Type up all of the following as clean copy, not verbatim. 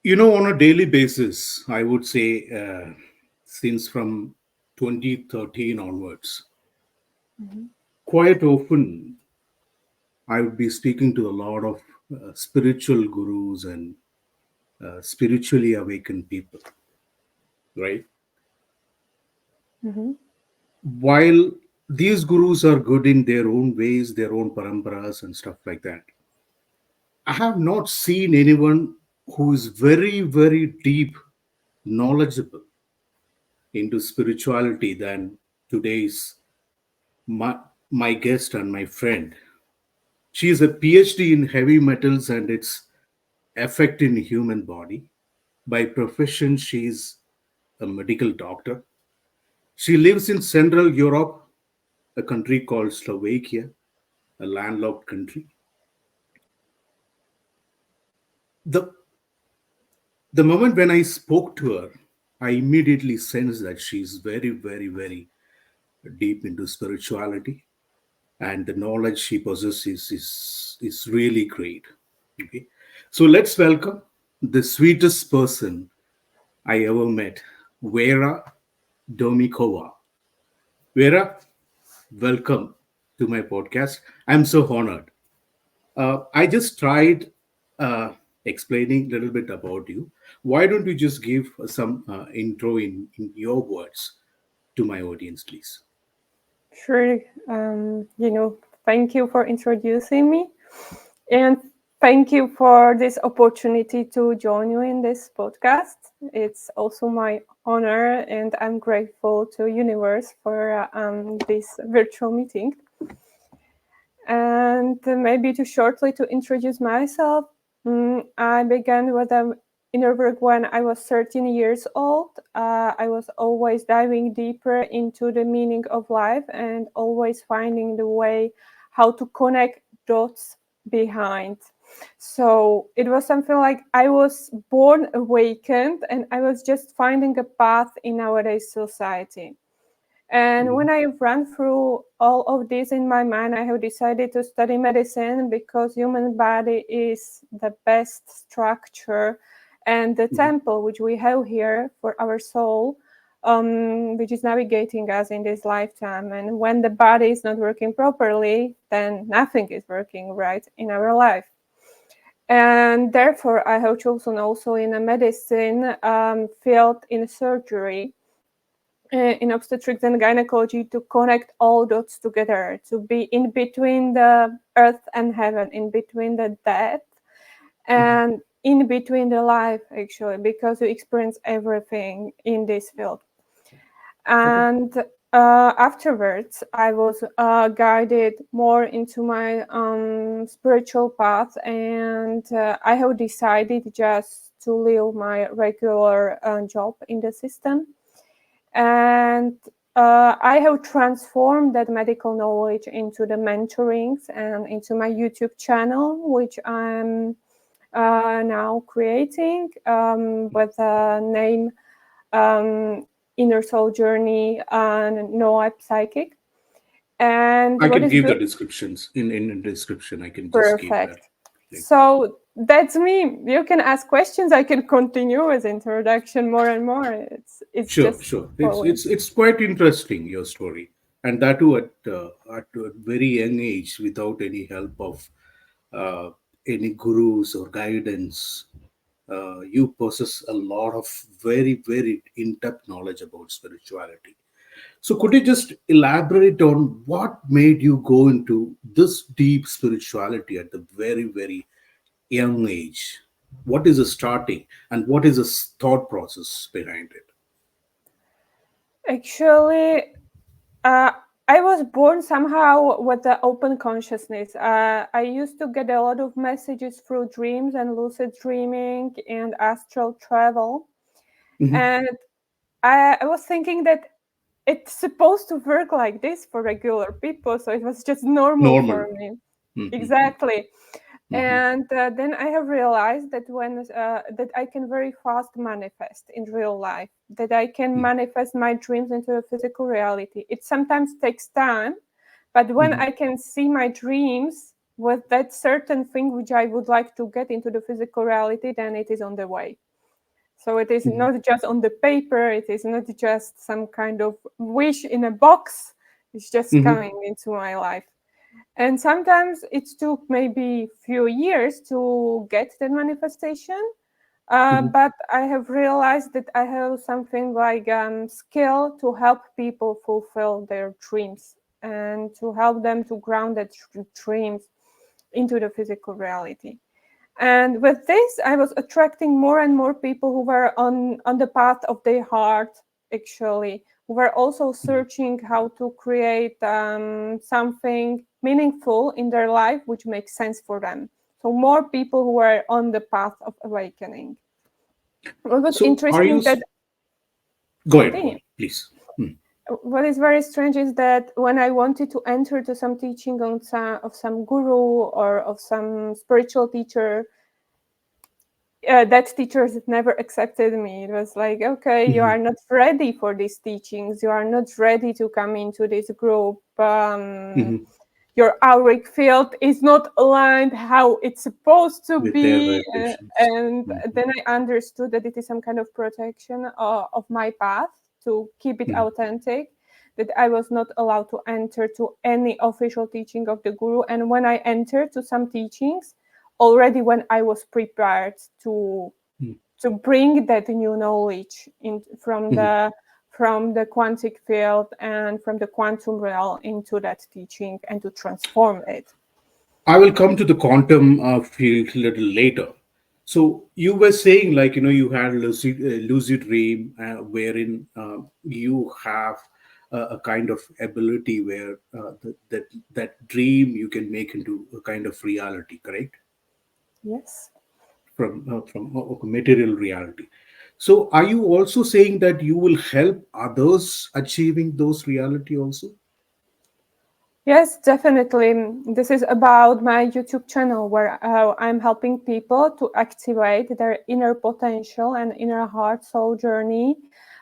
On a daily basis, I would say, since from 2013 onwards, Mhm. quite often I would be speaking to a lot of spiritual gurus and spiritually awakened people, right? Mhm. While these gurus are good in their own ways, their own paramparas and stuff like that, I have not seen anyone who is very, very deep knowledgeable into spirituality than today's my, my guest and my friend. She is a PhD in heavy metals and its effect in human body. By profession, she is a medical doctor. She lives in Central Europe, a country called Slovakia, a landlocked country. The, the moment when I spoke to her, I immediately sensed that she's very, very, very deep into spirituality, and the knowledge she possesses is really great. Okay, so let's welcome the sweetest person I ever met, Vera Domikova. Vera, welcome to my podcast. I'm so honored. I just tried explaining a little bit about you. Why don't you just give some intro in your words to my audience, please? Sure. Thank you for introducing me, and thank you for this opportunity to join you in this podcast. It's also my honor, and I'm grateful to Universe for this virtual meeting. And maybe to shortly to introduce myself, I began with inner work when I was 13 years old. I was always diving deeper into the meaning of life and always finding the way how to connect dots behind. So it was something like I was born awakened and I was just finding a path in nowadays society. And when Mhm. I ran through all of this in my mind, I have decided to study medicine because human body is the best structure and the Mhm. temple which we have here for our soul, which is navigating us in this lifetime. And when the body is not working properly, then nothing is working right in our life. And therefore, I have chosen also in a medicine field in surgery in obstetrics and gynecology to connect all dots together, to be in between the earth and heaven, in between the death Mhm. and in between the life, actually, because you experience everything in this field. Okay. And afterwards, I was guided more into my spiritual path, and I have decided just to leave my regular job in the system and I have transformed that medical knowledge into the mentorings and into my YouTube channel, which I'm now creating with a name Inner Soul Journey and No Psychic. And I what can is give the good? descriptions in the description. I can just give that. Perfect. Like, So that's me. You can ask questions. I can continue with introduction more and more. It's sure, just sure. It's flowing. it's it's quite interesting your story, and that too at a very young age, without any help of uh, any gurus or guidance. You possess a lot of very very in-depth knowledge about spirituality. So, could you just elaborate on what made you go into this deep spirituality at the very very young age? What is the starting, and what is the thought process behind it? Actually, uh, I was born somehow with the open consciousness. I used to get a lot of messages through dreams and lucid dreaming and astral travel. Mhm. And I was thinking that it's supposed to work like this for regular people. So it was just normal Normal. for me. Mhm. Exactly. Mhm. And then I have realized that that I can very fast manifest in real life, that I can Mhm. manifest my dreams into a physical reality. It sometimes takes time, but when Mhm. I can see my dreams with that certain thing which I would like to get into the physical reality, then it is on the way. So it is not just on the paper, it is not just some kind of wish in a box, it's just coming into my life. And sometimes it took maybe few years to get that manifestation. But I have realized that I have something like skill to help people fulfill their dreams and to help them to ground their dreams into the physical reality. And with this, I was attracting more and more people who were on the path of their heart, actually, who were also searching how to create something meaningful in their life, which makes sense for them. So more people who were on the path of awakening. What was So are you interesting that go ahead, continue. please. What is very strange is that when I wanted to enter to some teaching on of some guru or of some spiritual teacher, that teachers never accepted me. It was like, okay, you are not ready for these teachings. You are not ready to come into this group. Your auric field is not aligned how it's supposed to With their be. vibrations. And then I understood that it is some kind of protection of my path to keep it authentic, that I was not allowed to enter to any official teaching of the guru. And when I entered to some teachings, already when I was prepared to bring that new knowledge in from the quantic field and from the quantum realm into that teaching and to transform it. I will come to the quantum field a little later. So you were saying, like, you had lucid dream, wherein you have a kind of ability where that dream you can make into a kind of reality, correct? Yes. From material reality. So are you also saying that you will help others achieving those reality also? Yes, definitely. This is about my YouTube channel where I'm helping people to activate their inner potential and inner heart soul journey,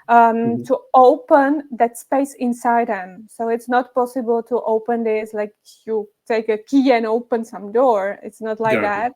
to open that space inside them. So it's not possible to open this like you take a key and open some door. It's not like Got it. that.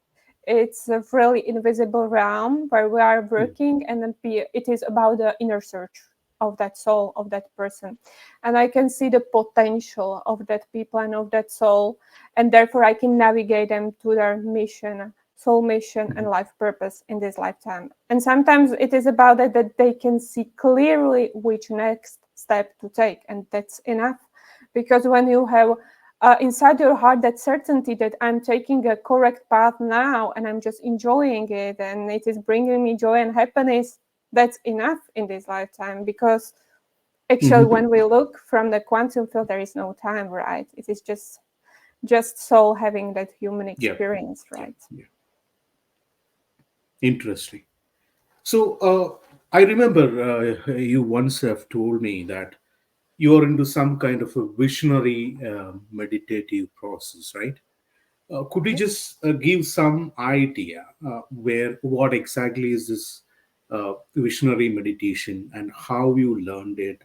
It's a really invisible realm where we are working, and then it is about the inner search of that soul, of that person. And I can see the potential of that people and of that soul, and therefore I can navigate them to their mission, soul mission, and life purpose in this lifetime. And sometimes it is about that they can see clearly which next step to take, and that's enough. Because when you have inside your heart that certainty that I'm taking a correct path now and I'm just enjoying it and it is bringing me joy and happiness, that's enough in this lifetime. Because actually, when we look from the quantum field, there is no time, right? It is just soul having that human Yeah. experience, Yeah. right? Yeah. Interesting. So I remember you once have told me that you are into some kind of a visionary meditative process, right? Could you Yes. just give some idea where what exactly is this visionary meditation and how you learned it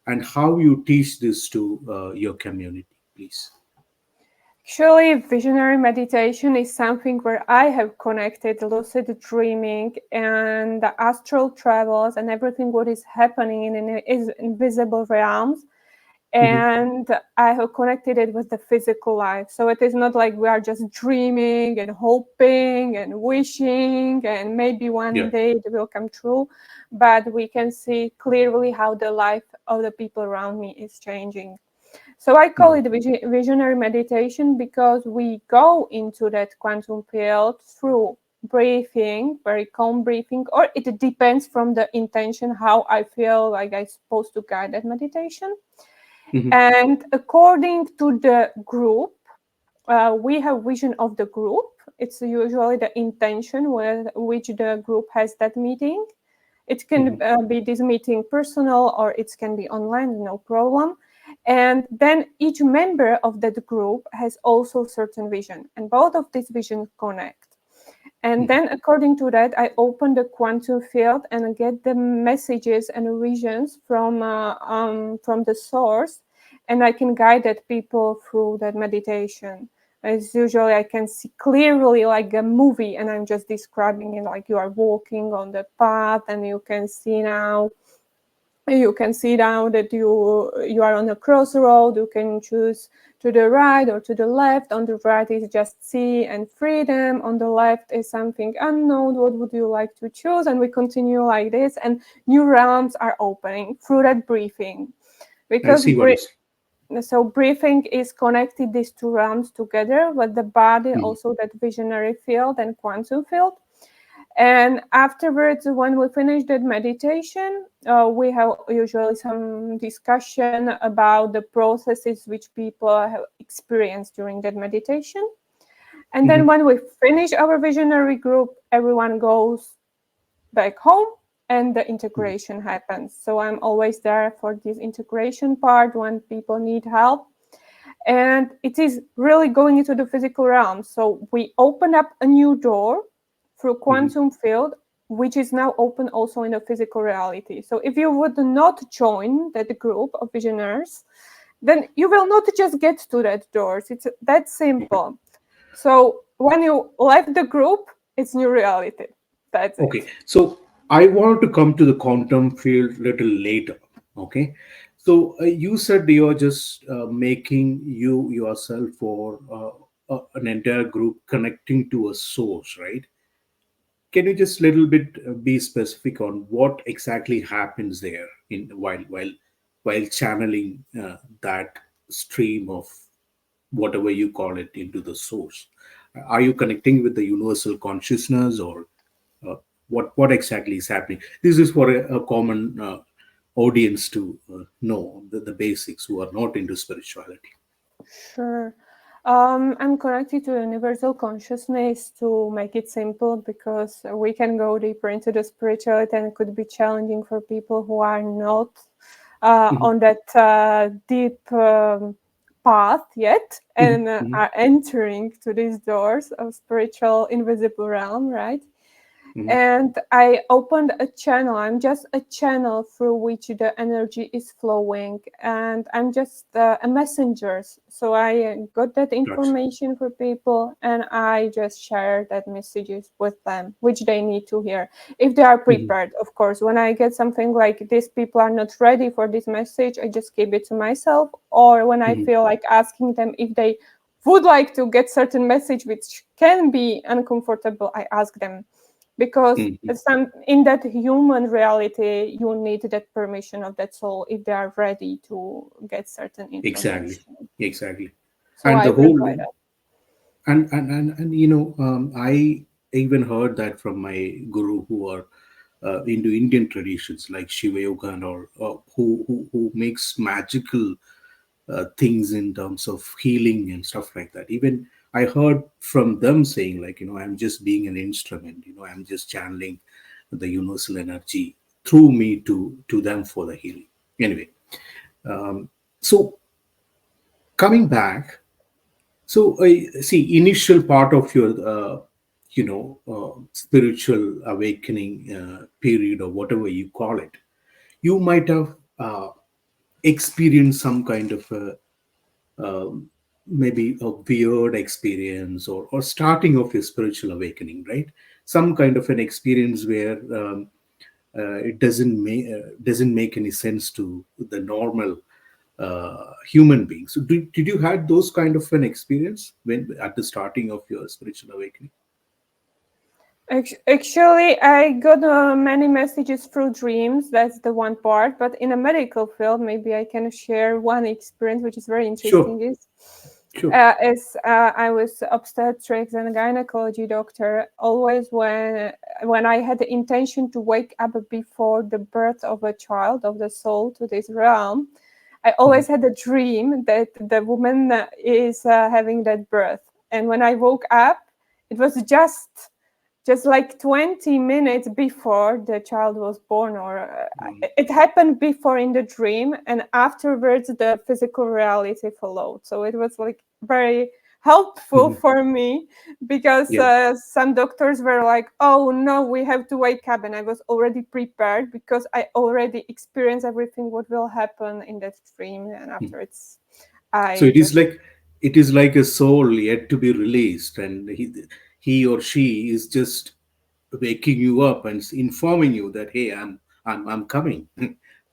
and how you teach this to your community, please? Actually, visionary meditation is something where I have connected lucid dreaming and the astral travels and everything what is happening in invisible realms. And I have connected it with the physical life. So it is not like we are just dreaming and hoping and wishing and maybe one Yeah. day it will come true, but we can see clearly how the life of the people around me is changing. So I call it visionary meditation because we go into that quantum field through breathing, very calm breathing, or it depends from the intention how I feel like I'm supposed to guide that meditation. And according to the group, we have vision of the group. It's usually the intention with which the group has that meeting. It can be this meeting personal or it can be online, no problem. And then each member of that group has also certain vision, and both of these visions connect. And then according to that, I open the quantum field and get the messages and visions from the source, and I can guide that people through that meditation. As usually I can see clearly like a movie, and I'm just describing it like you are walking on the path, and you can see now that you are on a crossroad. You can choose to the right or to the left. On the right is just sea and freedom. On the left is something unknown. What would you like to choose? And we continue like this, and new realms are opening through that breathing. I Because see what is. so breathing is connected these two realms together, with the body, Mhm. also that visionary field and quantum field. And afterwards, when we finish that meditation, we have usually some discussion about the processes which people have experienced during that meditation. And then Mhm. when we finish our visionary group, everyone goes back home and the Mhm. integration happens. So I'm always there for this integration part when people need help. And it is really going into the physical realm. So we open up a new door through Mhm. quantum field, which is now open also in the physical reality. So if you would not join that group of visionaries, then you will not just get to that doors. It's that Okay. simple. So when you left the group, it's new reality. That's Okay. it. So I wanted to come to the quantum field little later. Okay. So you said you're just making you yourself or an entire group connecting to a source, right? Can you just little bit be specific on what exactly happens there in while channeling that stream of whatever you call it into the source? Are you connecting with the universal consciousness, or uh, what exactly is happening? This is for a common audience to know the basics who are not into spirituality. Sure. I'm connected to universal consciousness to make it simple, because we can go deeper into the spirituality and it could be challenging for people who are not Mhm. on that deep path yet, Mhm. and Mhm. are entering to these doors of spiritual invisible realm, right? Mhm. And I opened a channel. I'm just a channel through which the energy is flowing, and I'm just a messenger. So I got that Gotcha. information for people, and I just share that messages with them, which they need to hear if they are Mhm. prepared. Of course, when I get something like this, people are not ready for this message, I just keep it to myself. Or when I Mhm. feel like asking them if they would like to get certain message which can be uncomfortable, I ask them, because Mhm. some in that human reality you need that permission of that soul if they are ready to get certain Exactly. information. Exactly. So And I the whole provide that. and I even heard that from my guru who are into Indian traditions like Shiva Yoga, and or who makes magical things in terms of healing and stuff like that. Even I heard from them saying, like, I'm just being an instrument. I'm just channeling the universal energy through me to them for the healing. Anyway, so coming back. So, see, initial part of your, spiritual awakening period, or whatever you call it, you might have experienced some kind of maybe a weird experience, or starting of your spiritual awakening, right? Some kind of an experience where it doesn't make any sense to the normal human beings. So did you had those kind of an experience when at the starting of your spiritual awakening? Actually, I got many messages through dreams. That's the one part. But in a medical field, maybe I can share one experience which is very Sure, interesting. Is sure. as I was obstetrics and gynecology doctor, always when I had the intention to wake up before the birth of a child, of the soul to this realm, I Mhm. always had a dream that the woman is having that birth. And when I woke up, it was just like 20 minutes before the child was born, or Um, it happened before in the dream, and afterwards the physical reality followed. So it was like very helpful mhm. for me, because Yeah. some doctors were like, oh no, we have to wake up, and I was already prepared because I already experienced everything what will happen in that dream, and Mhm. afterwards So I it is just like it is like a soul yet to be released, and he or she is just waking you up and informing you that, hey, I'm coming,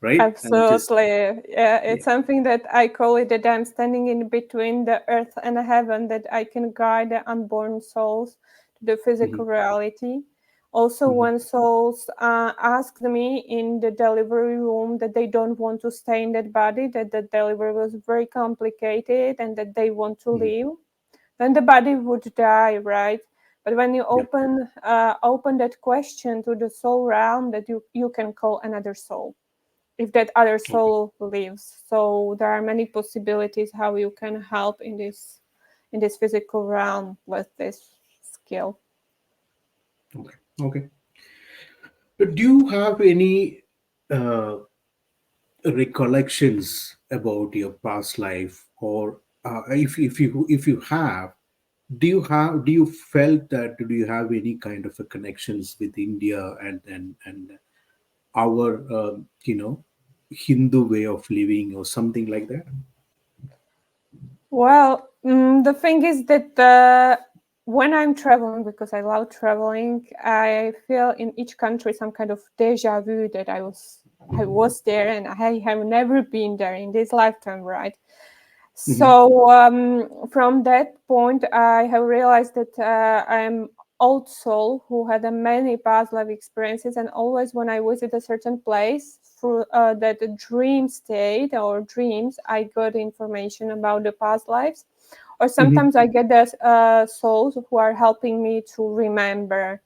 right? And just Absolutely. Yeah, yeah. it's something that I call it that I'm standing in between the earth and heaven, that I can guide the unborn souls to the Mhm, physical reality. Also, mhm, when souls asked me in the delivery room that they don't want to stay in that body, that the delivery was very complicated and that they want to mhm. leave, then the body would die, right? But when you Yeah. open that question to the soul realm, that you can call another soul if that other Okay. soul lives. So there are many possibilities how you can help in this physical realm with this skill. Okay. Okay. Do you have any uh, recollections about your past life, or if you have, do you felt that, do you have any kind of a connections with India and our Hindu way of living or something like that? Well, the thing is that when I'm traveling, because I love traveling, I feel in each country some kind of deja vu that I was there and I have never been there in this lifetime, right? Hmm. So from that point, I have realized that I am old soul who had a many past life experiences, and always when I visit a certain place through that dream state or dreams, I got information about the past lives, or Hmm. sometimes I get the souls who are helping me to remember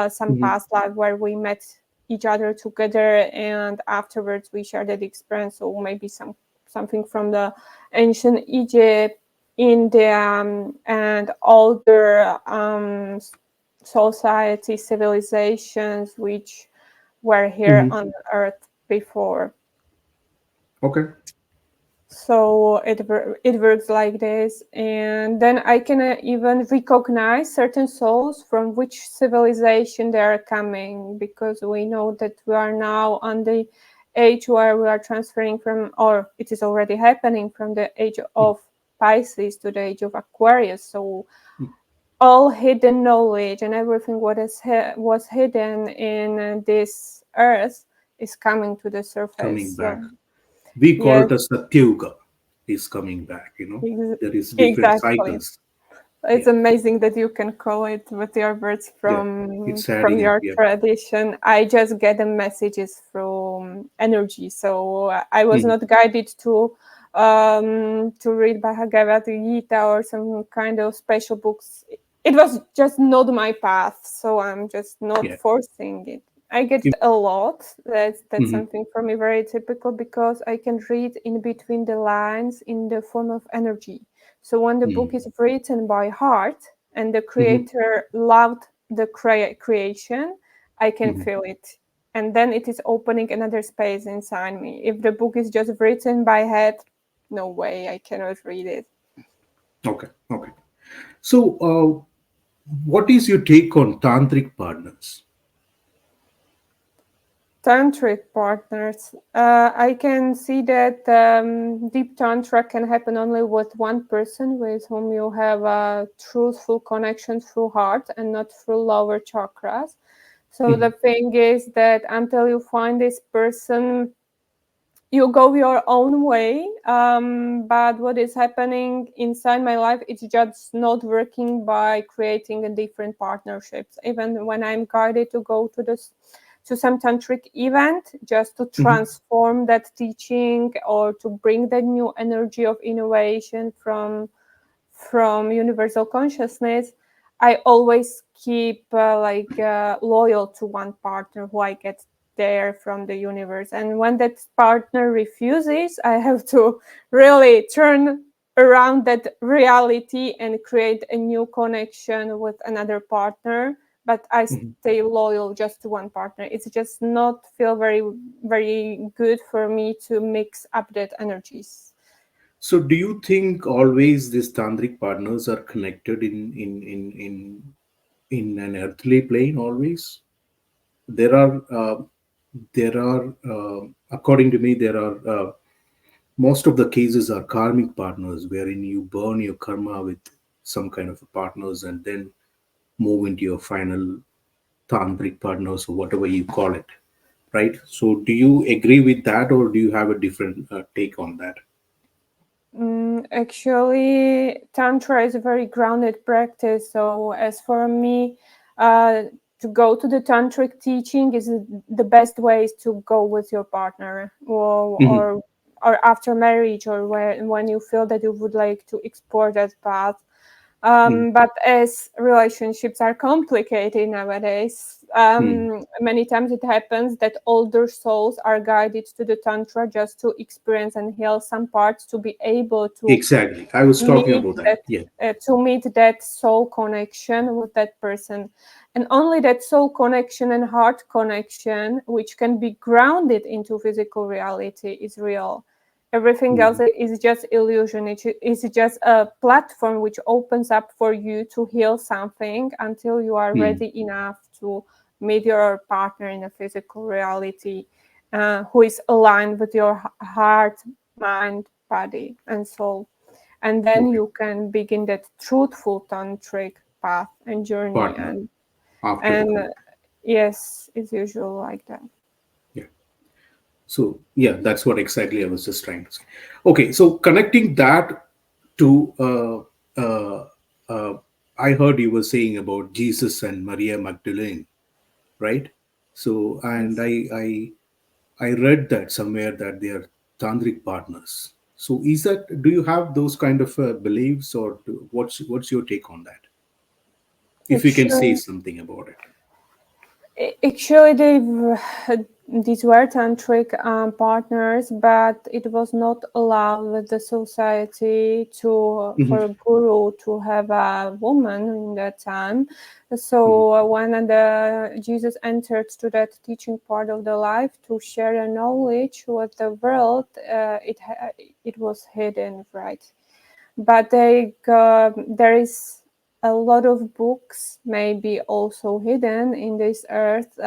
some Hmm. past life where we met each other together, and afterwards we shared that experience, or maybe something from the ancient Egypt, India, and older society civilizations which were here Hmm. on Earth before. Okay. So it works like this, and then I can even recognize certain souls from which civilization they are coming, because we know that we are now on the age where we are transferring from, or it is already happening, from the age of Pisces to the age of Aquarius. So Mhm. all hidden knowledge and everything what was hidden in this earth is coming to the Coming surface. back, we call Yes, it as Satyuga is coming back. There is different exactly. cycles. It's Yeah. amazing that you can call it with your words Yeah. It's from adding up. your Yeah. tradition. I just get the messages from energy. So I was Mhm. not guided to read Bhagavad Gita or some kind of special books. It was just not my path, so I'm just not Yeah. forcing it. I get If- it a lot. That's mhm. something for me very typical, because I can read in between the lines in the form of energy. So when the book Mhm. is written by heart and the Mhm. creator loved the creation, I can Mhm. feel it. And then it is opening another space inside me. If the book is just written by head, no way, I cannot read it. Okay. Okay. So, what is your take on tantric partners? Tantric partners. I can see that deep tantra can happen only with one person with whom you have a truthful connection through heart and not through lower chakras. So the Mhm. thing is that until you find this person, you go your own way. But what is happening inside my life, it's just not working by creating a different partnerships. Even when I'm guided to go to some tantric event just to Mhm. transform that teaching or to bring that new energy of innovation from universal consciousness, I always keep loyal to one partner who I get there from the universe. And when that partner refuses, I have to really turn around that reality and create a new connection with another partner. But I Mhm. stay loyal just to one partner. It's just not feel very, very good for me to mix up that energies. So, do you think always these tantric partners are connected in an earthly plane? Always there are according to me, there are most of the cases are karmic partners, wherein you burn your karma with some kind of partners and then move into your final tantric partners or whatever you call it, right? So, do you agree with that, or do you have a different take on that? Actually, Tantra is a very grounded practice. So, as for me, to go to the tantric teaching is the best way is to go with your partner, Mhm. or after marriage, or when you feel that you would like to explore that path. Mhm. But as relationships are complicated nowadays, Mhm. many times it happens that older souls are guided to the tantra just to experience and heal some parts, to be able to Exactly. I was talking meet about that. that Yeah. soul connection with that person. And only that soul connection and heart connection, which can be grounded into physical reality, is real. Everything else Mhm. is just illusion. It is just a platform which opens up for you to heal something until you are Mhm. ready enough to meet your partner in a physical reality, who is aligned with your heart, mind, body, and soul. And then Okay. you can begin that truthful tantric path and journey. Partner after the And truth. yes, it's usually like that. Yeah. So, yeah, that's what exactly I was just trying to say. Okay. So, connecting that to, I heard you were saying about Jesus and Maria Magdalene, right? So, and Yes. I read that somewhere that they are tantric partners. So, is that, do you have those kind of beliefs, or what's your take on that? If you can say Actually, something about it. Actually, these were tantric partners, but it was not allowed with the society to Mhm. for a guru to have a woman in that time. Mhm. So when Jesus entered to that teaching part of the life to share the knowledge with the world, it was hidden, right? But there is a lot of books maybe also hidden in this earth,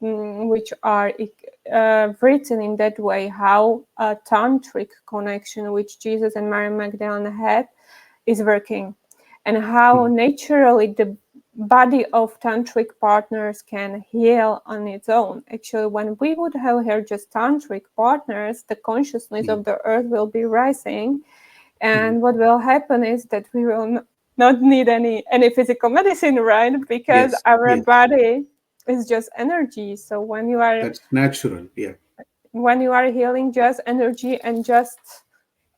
which are written in that way, how a tantric connection which Jesus and Mary Magdalene had is working, and how Mhm. naturally the body of tantric partners can heal on its own. Actually, when we would have here just tantric partners, the consciousness Mhm. of the earth will be rising, Mhm. and what will happen is that we will not need any physical medicine, right? Because Yes. our Yes. body is just energy. So That's natural. Yeah. when you are healing just energy and just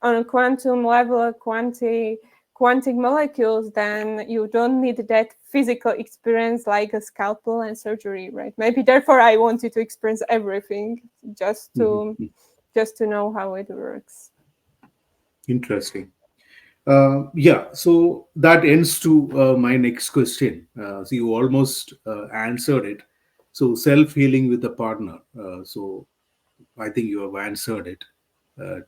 on a quantum level, quantic molecules, then you don't need that physical experience like a scalpel and surgery, right? Maybe therefore I wanted to experience everything, just Mhm. to Mhm. just to know how it works. Interesting. Yeah. So that ends to my next question. So you almost answered it. So self healing with a partner. So I think you have answered it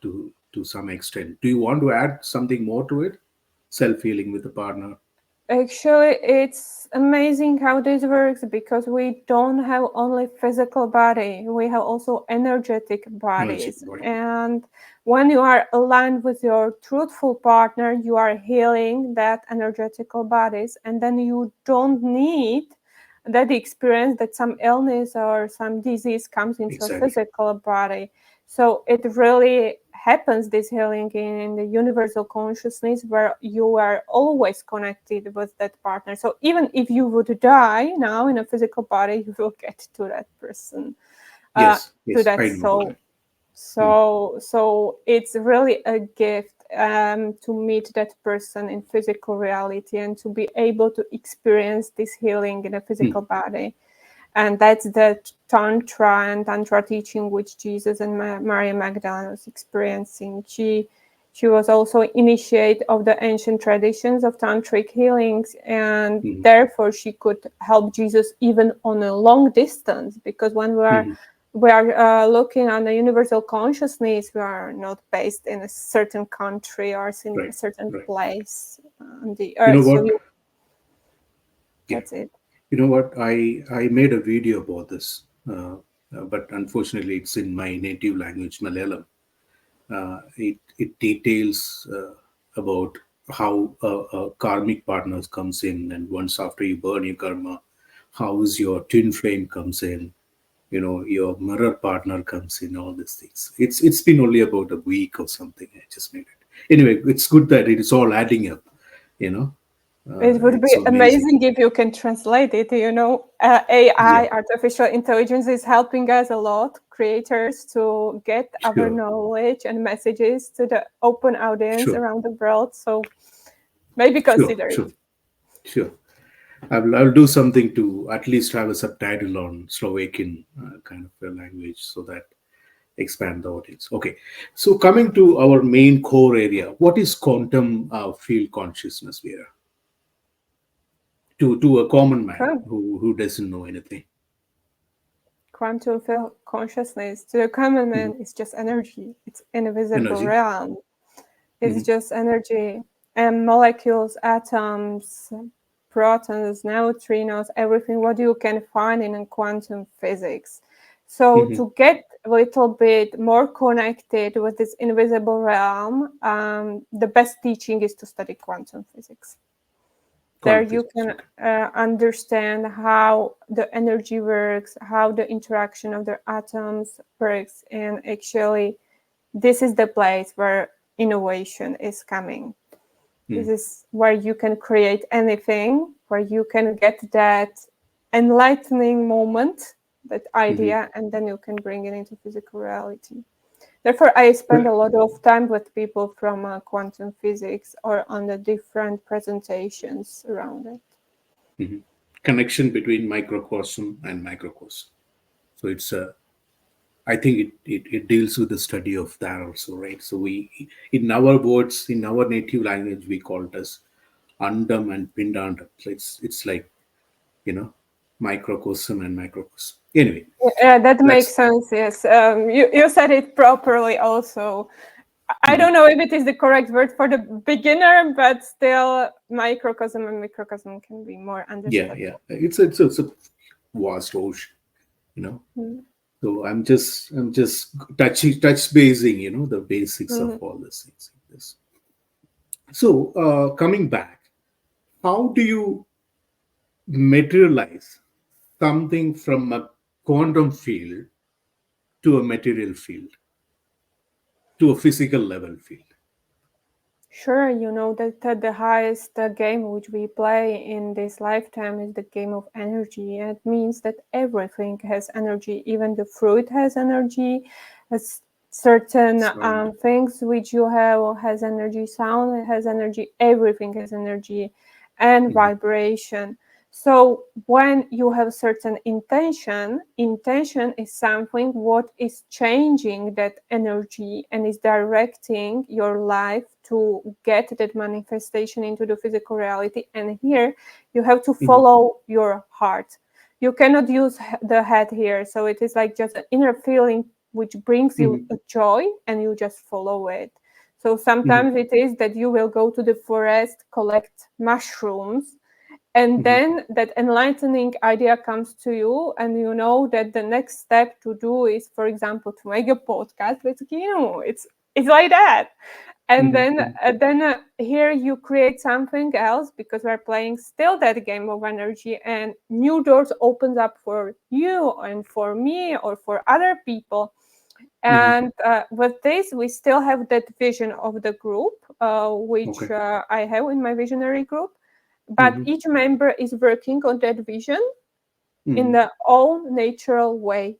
to some extent. Do you want to add something more to it? Self healing with a partner. Actually, it's amazing how this works, because we don't have only physical body, we have also energetic Energy. bodies. Right. And when you are aligned with your truthful partner, you are healing that energetical bodies, and then you don't need that experience that some illness or some disease comes into a Exactly. physical body. So it really happens, this healing, in the universal consciousness, where you are always connected with that partner. So even if you would die now in a physical body, you will get to that person, uh, Yes. to Yes. that I know about soul. it. Mm. So it's really a gift, to meet that person in physical reality and to be able to experience this healing in a Mm. physical body. And that's the tantra and tantra teaching which Jesus and Maria Magdalene was experiencing. She was also initiate of the ancient traditions of tantric healings, and Mm. therefore she could help Jesus even on a long distance, because when Mm. we are looking on the universal consciousness, we are not based in a certain country or in a Right. certain Right. place on the You know earth. So what? Yeah. that's it. You know what? I made a video about this, but unfortunately, it's in my native language, Malayalam. It details about how karmic partners comes in, and once after you burn your karma, how is your twin flame comes in, your mirror partner comes in, all these things. It's been only about a week or something. I just made it. Anyway, it's good that it is all adding up. You know, It would it's be so amazing. amazing if you can translate it. AI, Yeah, artificial intelligence, is helping us a lot, creators, to get our sure, knowledge and messages to the open audience sure, around the world. So maybe sure, consider it. sure, sure. I'll do something to at least have a subtitle on Slovakian kind of a language, so that expand the audience. Okay, so coming to our main core area, what is quantum field consciousness, Vera? To a common man Okay. who doesn't know anything. Quantum field consciousness to the common Mhm. man is just energy. It's invisible Energy. realm. It's Hmm. just energy. And molecules, atoms, protons, neutrinos, everything what you can find in quantum physics. So Hmm. to get a little bit more connected with this invisible realm, the best teaching is to study quantum physics. There Quantum you physics. can Okay. understand how the energy works, how the interaction of the atoms works, and actually this is the place where innovation is coming. This Mm. is where you can create anything, where you can get that enlightening moment, that Hmm. idea, and then you can bring it into physical reality. Therefore, I spend a lot of time with people from quantum physics or on the different presentations around it. Hmm. Connection between microcosm and macrocosm. So it's a. I think it deals with the study of that also, right? So we, in our words, in our native language, we call it as andam and pindandam. So it's like, you know, microcosm and macrocosm. Anyway, Yeah, that makes that's. sense. Yes, you said it properly. Also, I Mhm. don't know if it is the correct word for the beginner, but still, microcosm and microcosm can be more Yeah, yeah. understandable. It's a vast ocean, you know. Mm. So I'm just touch basing, the basics of Mhm. all these things like this. So coming back, how do you materialize something from a quantum field to a material field, to a physical level field? Sure, you know that the highest game which we play in this lifetime is the game of energy. And it means that everything has energy, even the fruit has energy, as certain Sound. things which you have has energy, sound has energy, everything has energy and Mhm. vibration. So when you have certain intention is something what is changing that energy and is directing your life to get that manifestation into the physical reality. And here you have to Mhm. follow your heart. You cannot use the head here. So it is like just an inner feeling which brings you Mhm. a joy and you just follow it. So Mhm. sometimes it is that you will go to the forest, collect mushrooms, and Mhm. then that enlightening idea comes to you, and you know that the next step to do is, for example, to make a podcast with Kino. It's like that. And Mhm. then Mhm. here you create something else because we're playing still that game of energy, and new doors opens up for you and for me or for other people. Mhm. And with this, we still have that vision of the group, which Okay. I have in my visionary group. But Mhm. each member is working on that vision in Mhm. their own natural way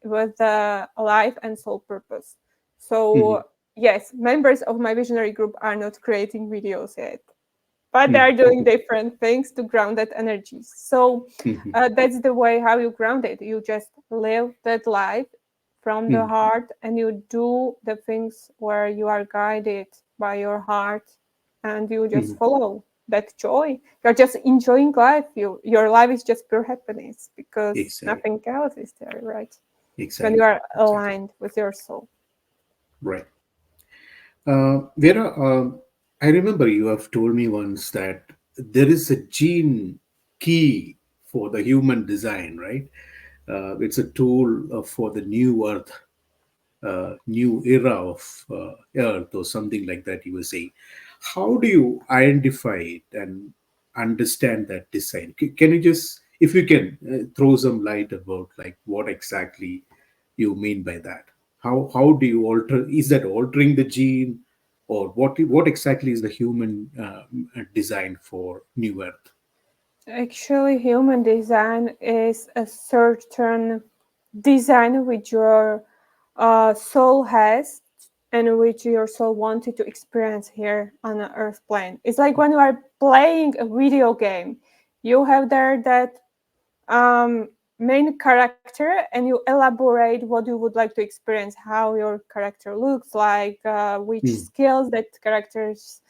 with the life and soul purpose. So, Mhm. yes, members of my visionary group are not creating videos yet, but they are Mhm. doing Okay. different things to ground that energy. So, Mhm. that's the way how you ground it. You just live that life from the Mhm. heart, and you do the things where you are guided by your heart, and you just Mhm. follow that joy. You're just enjoying life. Your life is just pure happiness because Exactly. nothing else is there, right? When you Exactly. are Exactly. aligned with your soul. Right. Vera, I remember you have told me once that there is a gene key for the human design, right? It's a tool for the new earth. new era of Earth or something like that, you were saying. How do you identify it and understand that design? Can you just, if you can, throw some light about like what exactly you mean by that? How do you alter? Is that altering the gene, or what exactly is the human design for New Earth? Actually, human design is a certain design which your soul has and which your soul wanted to experience here on the earth plane. It's like when you are playing a video game, you have there that main character and you elaborate what you would like to experience, how your character looks like, which Mm. skills that characters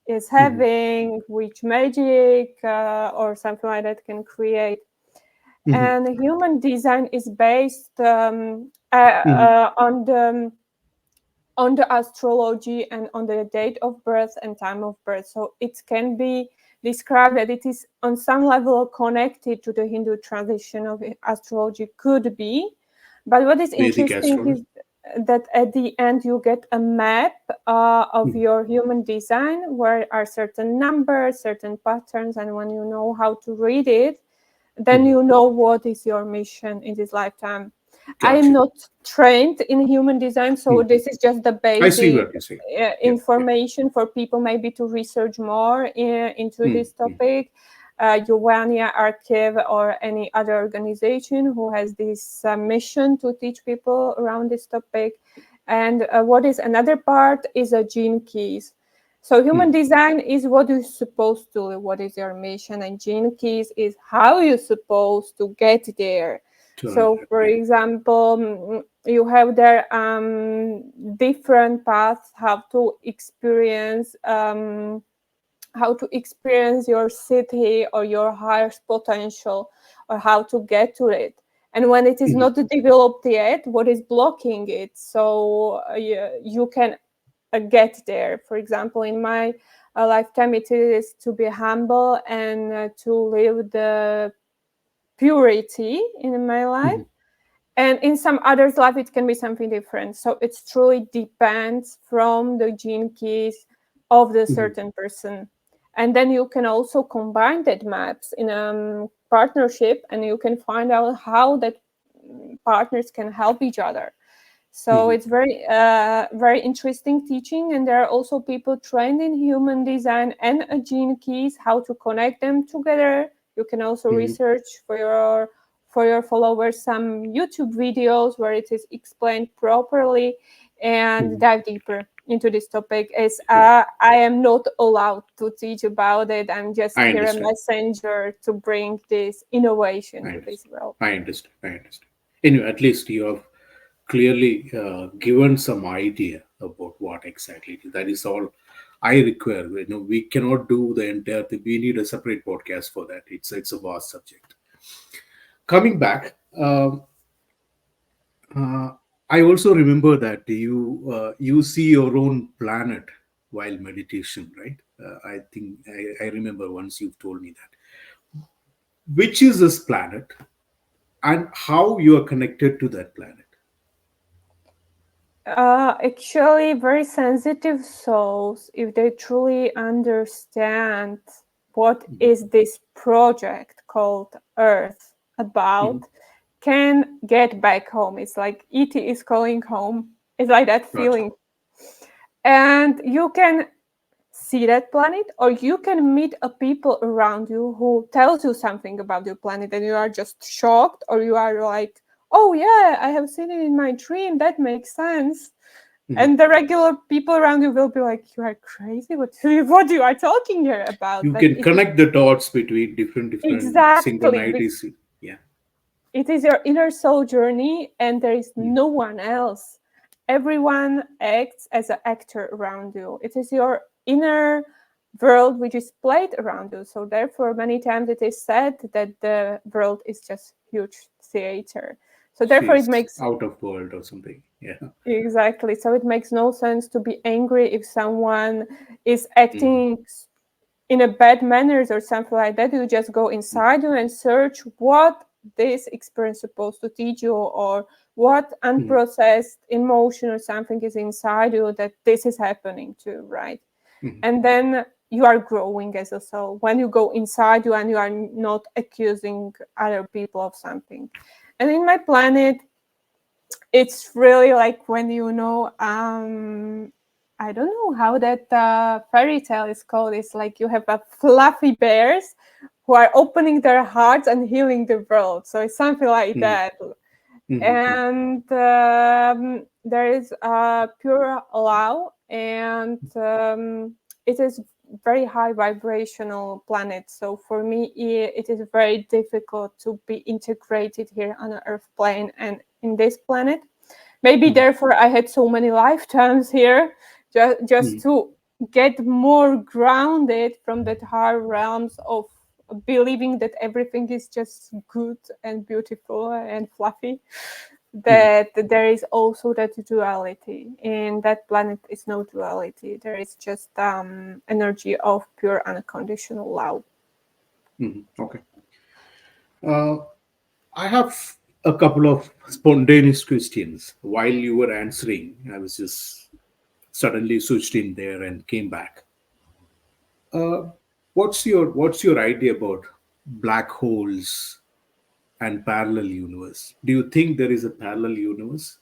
is Mhm. having, which magic or something like that can create. Mhm. And human design is based Mhm. on the astrology and on the date of birth and time of birth. So it can be described that it is on some level connected to the Hindu tradition of astrology, could be. But what is Vedic interesting astrology. is that at the end you get a map of Mhm. your human design where are certain numbers, certain patterns, and when you know how to read it, then Mhm. you know what is your mission in this lifetime. I am Gotcha. not trained in human design, so Mhm. this is just the I see basic what you're saying. Yeah. Yeah. information for people maybe to research more into Mhm. this Mhm. topic. Giovannia Archive or any other organization who has this mission to teach people around this topic. And what is another part is a gene keys. So human Mhm. design is what you're supposed to, what is your mission, and gene keys is how you're supposed to get there. Turn So, that. for Yeah. example, you have there different paths how to experience your city or your highest potential, or how to get to it. And when it is Mhm. not developed yet, what is blocking it? So you can get there. For example, in my lifetime, it is to be humble and to live the purity in my life. Mhm. And in some others' life, it can be something different. So it truly depends from the gene keys of the Mhm. certain person. And then you can also combine that maps in a partnership, and you can find out how that partners can help each other. So Mhm. it's very interesting teaching, and there are also people trained in human design and gene keys, how to connect them together. You can also Mhm. research for your followers some YouTube videos where it is explained properly, and Mhm. dive deeper into this topic. As Yeah. I am not allowed to teach about it, I'm just I here a understand. messenger to bring this innovation I to understand. this world. I understand. I understand. Anyway, at least you have clearly given some idea about what exactly it is. That is all I require. We cannot do the entire thing. We need a separate podcast for that. It's a vast subject. Coming back, uh, I also remember that you see your own planet while meditation, right? I think I remember once you've told me that. Which is this planet, and how you are connected to that planet? Actually, very sensitive souls, if they truly understand what Mhm. is this project called Earth Mhm. about, can get back home. It's like ET is calling home. It's like that Gotcha. feeling. And you can see that planet, or you can meet a people around you who tells you something about your planet, and you are just shocked, or you are like, oh yeah, I have seen it in my dream, that makes sense. Mhm. And the regular people around you will be like, you are crazy, what you are talking here about? You But can connect the dots between different exactly, synchronities. Yeah. it is your inner soul journey, and there is Mm. no one else. Everyone acts as an actor around you. It is your inner world which is played around you. So therefore, many times it is said that the world is just huge theater. So therefore, it She's makes out of world or something. Yeah. exactly. So it makes no sense to be angry if someone is Mhm. acting in a bad manners or something like that. You just go inside you and search what this experience is supposed to teach you, or what unprocessed emotion or something is inside you that this is happening to, right? And then you are growing as a soul when you go inside you and you are not accusing other people of something. And in my planet, it's really like when I don't know how that fairy tale is called. It's like you have a fluffy bears who are opening their hearts and healing the world. So it's something like that. And there is pure love, and it is very high vibrational planet. So for me, it is very difficult to be integrated here on the earth plane and in this planet. Maybe therefore I had so many lifetimes here just to get more grounded from that higher realms of believing that everything is just good and beautiful and fluffy, that there is also that duality. In that planet is no duality. There is just energy of pure unconditional love. Okay. I have a couple of spontaneous questions. While you were answering, I was just suddenly switched in there and came back. Uh, what's your idea about black holes and parallel universe? Do you think there is a parallel universe?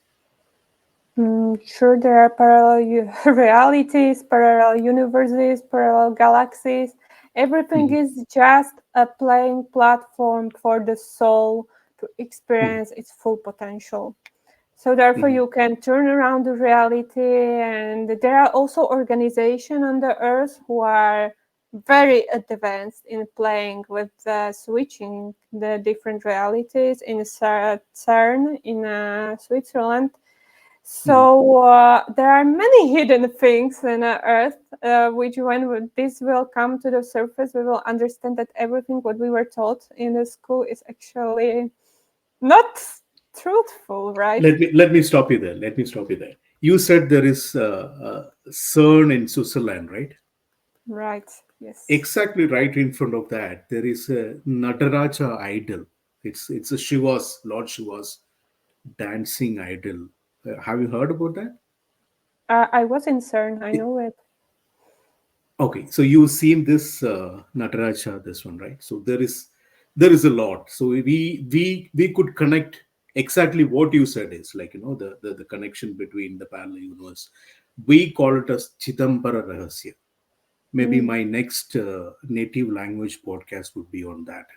Sure, there are parallel realities, parallel universes, parallel galaxies. Everything is just a playing platform for the soul to experience its full potential. So therefore, you can turn around the reality, and there are also organizations on the earth who are very advanced in playing with switching the different realities in CERN in Switzerland. So there are many hidden things in Earth, which when this will come to the surface, we will understand that everything what we were taught in the school is actually not truthful, right? Let me stop you there. Let me stop you there. You said there is CERN in Switzerland, right? Right. Yes. Exactly right in front of that, there is a Nataraja idol. It's a Shiva's Lord Shiva's dancing idol. Have you heard about that? I was in CERN. I know it. Okay, so you've seen this Nataraja, this one, right? So there is a lot. So we could connect exactly what you said is like the connection between the parallel universe. We call it as Chidambara Rahasya. Maybe my next native language podcast would be on that.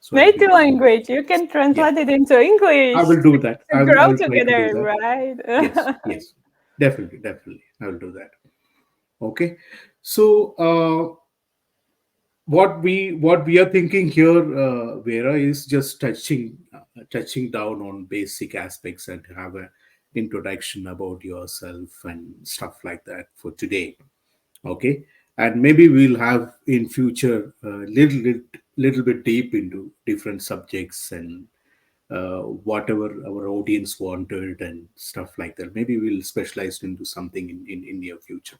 So I'll be Native bringing that. language. You can Yeah, translate it into I English will do that. to I grow will try to do together, that. Yes, right? yes, definitely, definitely. I will do that. Okay. So what we are thinking here, Vera, is just touching down on basic aspects and have a introduction about yourself and stuff like that for today. Okay, and maybe we'll have in future little bit deep into different subjects and whatever our audience wanted and stuff like that. Maybe we'll specialize into something in near future.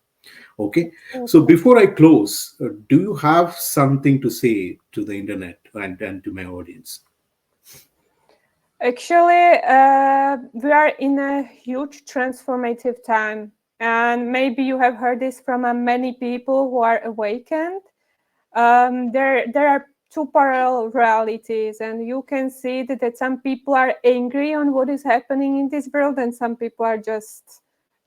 Okay, so Absolutely. before I close, do you have something to say to the internet and to my audience? Actually, we are in a huge transformative time, and maybe you have heard this from many people who are awakened. There are two parallel realities, and you can see that some people are angry on what is happening in this world, and some people are just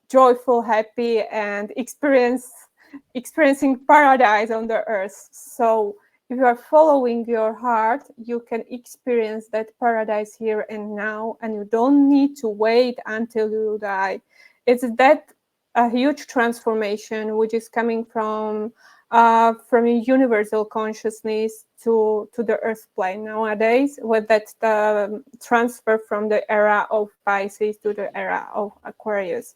joyful, happy, and experiencing paradise on the earth. So if you are following your heart, you can experience that paradise here and now, and you don't need to wait until you die. It's that a huge transformation which is coming from a universal consciousness to the earth plane nowadays, with that transfer from the era of Pisces to the era of Aquarius.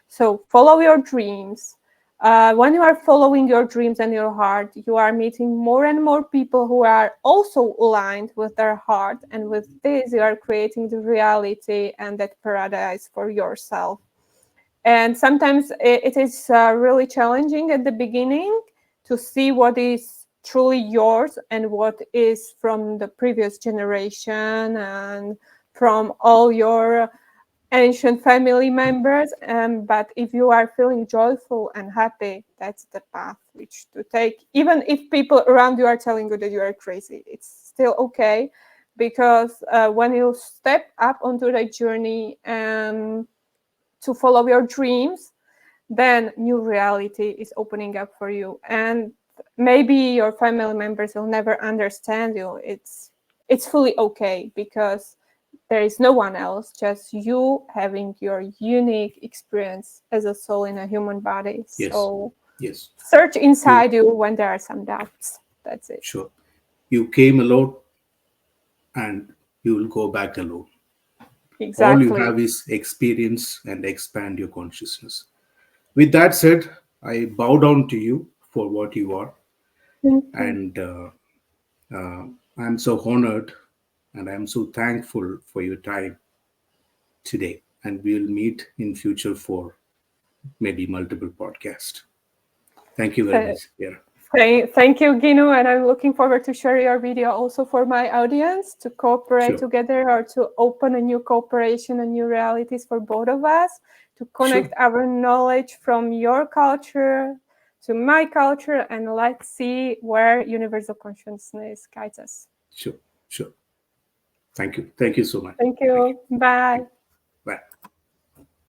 So follow your dreams. When you are following your dreams and your heart, you are meeting more and more people who are also aligned with their heart. And with this, you are creating the reality and that paradise for yourself. And sometimes it is really challenging at the beginning to see what is truly yours and what is from the previous generation and from all your ancient family members, but if you are feeling joyful and happy, that's the path which to take. Even if people around you are telling you that you are crazy, it's still okay, because when you step up onto the journey to follow your dreams, then new reality is opening up for you. And maybe your family members will never understand you. It's fully okay, because there is no one else, just you having your unique experience as a soul in a human body. Yes. So Yes. search inside you when there are some doubts. That's it. Sure. You came alone and you will go back alone. All you Exactly. have is experience and expand your consciousness. With that said, I bow down to you for what you are. And I'm so honored and I'm so thankful for your time today. And we'll meet in future for maybe multiple podcasts. Thank you very Th- much, Viera. Thank you, Gino, and I'm looking forward to share your video also for my audience, to cooperate Sure. together, or to open a new cooperation and new realities for both of us, to connect Sure. our knowledge from your culture to my culture, and let's see where universal consciousness guides us. Sure. Sure. Thank you. Thank you so much. Thank Thank you. you. Bye.